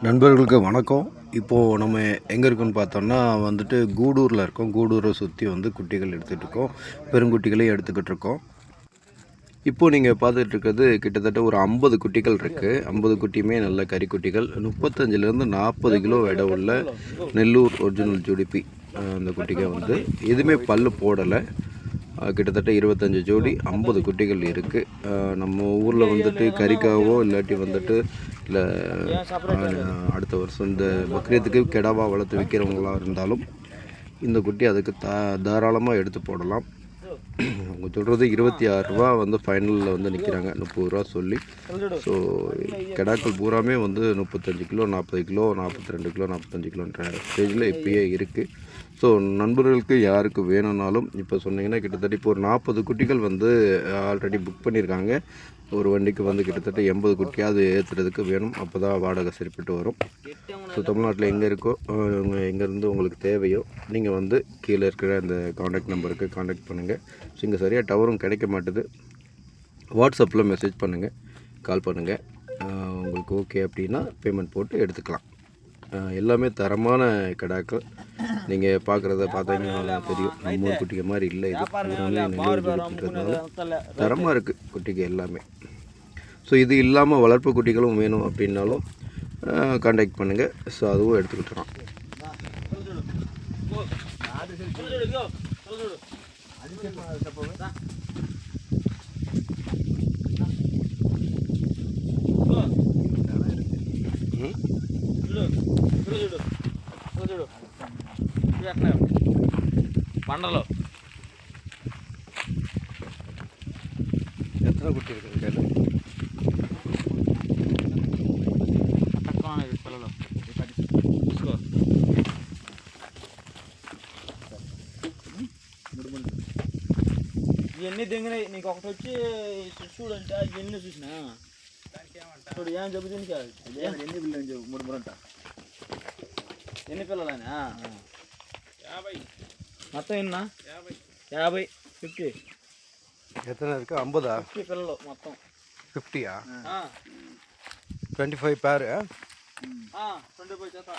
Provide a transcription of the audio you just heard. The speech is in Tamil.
நண்பர்களுக்கு வணக்கம். இப்போது நம்ம எங்கே இருக்கோன்னு பார்த்தோம்னா வந்துட்டு கூடூரில் இருக்கோம். கூடூரை சுற்றி வந்து குட்டிகள் எடுத்துகிட்டு இருக்கோம், பெருங்குட்டிகளையும் எடுத்துக்கிட்டு இருக்கோம். இப்போது நீங்கள் பார்த்துட்டு இருக்கிறது கிட்டத்தட்ட ஒரு 50 குட்டிகள் இருக்குது. 50 குட்டியுமே நல்ல கறிக்குட்டிகள். 35லேருந்து 40 கிலோ எடை உள்ள நெல்லூர் ஒரிஜினல் ஜுடிப்பி. அந்த குட்டிகள் வந்து எதுவுமே பல் போடலை. கிட்டத்தட்ட 25 ஜோடி 50 குட்டிகள் இருக்குது. நம்ம ஊரில் வந்துட்டு கறிக்காவோ இல்லாட்டி வந்துட்டு இல்லை அடுத்த வருஷம் இந்த பக்ரீத்துக்கு கெடாவாக வளர்த்து விற்கிறவங்களாக இருந்தாலும் இந்த குட்டி அதுக்கு தாராளமாக எடுத்து போடலாம். அவங்க சொல்கிறது 26 ரூபா வந்து ஃபைனலில் வந்து நிற்கிறாங்க, 30 ரூபா சொல்லி. ஸோ கெடாக்கள் பூராமே வந்து 35 கிலோ, 40 கிலோ, 42 கிலோ, 45 கிலோன்ற ஸ்டேஜில் இப்பயே இருக்குது. ஸோ நண்பர்களுக்கு யாருக்கு வேணும்னாலும் இப்போ சொன்னீங்கன்னா கிட்டத்தட்ட இப்போ ஒரு 40 குட்டிகள் வந்து ஆல்ரெடி புக் பண்ணியிருக்காங்க. ஒரு வண்டிக்கு வந்து கிட்டத்தட்ட 80 குட்டியாவது ஏற்றுறதுக்கு வேணும். அப்போ தான் வாடகை சரிப்பட்டு வரும். ஸோ தமிழ்நாட்டில் எங்கே இருக்கோ எங்கேருந்து உங்களுக்கு தேவையோ நீங்கள் வந்து கீழே இருக்கிற அந்த காண்டாக்ட் நம்பருக்கு காண்டாக்ட் பண்ணுங்கள். ஸோ இங்கே சரியாக டவரும் கிடைக்க மாட்டுது. வாட்ஸ்அப்பில் மெசேஜ் பண்ணுங்கள், கால் பண்ணுங்கள். உங்களுக்கு ஓகே அப்படின்னா பேமெண்ட் போட்டு எடுத்துக்கலாம். எல்லாமே தரமான கிடாக்கள். நீங்கள் பார்க்குறத பார்த்தீங்கன்னா தெரியும், நம்ம குட்டிக்கு மாதிரி இல்லை. இது எல்லாமே நெல்லூர்ன்றதுனால தரமாக இருக்குது குட்டிக்கு எல்லாமே. ஸோ இது இல்லாமல் வளர்ப்பு குட்டிகளும் வேணும் அப்படின்னாலும் கான்டாக்ட் பண்ணுங்கள். ஸோ அதுவும் எடுத்துக்கிட்டுறோம். పండలో எத்தனை குட்டி இருக்குது கையில்? తక్కువ పిల్లలు ఇవన్నీ దిగినాయి. నీకు ఒకటి వచ్చి చూడంటే ఇవన్నీ చూసినా చూడు ఏం చెప్పు దీనికి ఎన్ని పిల్లలు చెప్పు. 3 అంట ఎన్ని పిల్లలైనా 50 మొత్తం ఎన్నా 50 50 எத்தனை இருக்குது? 50 50 పిల్లలు మొత్తం 50 25 பேர் 25 చేత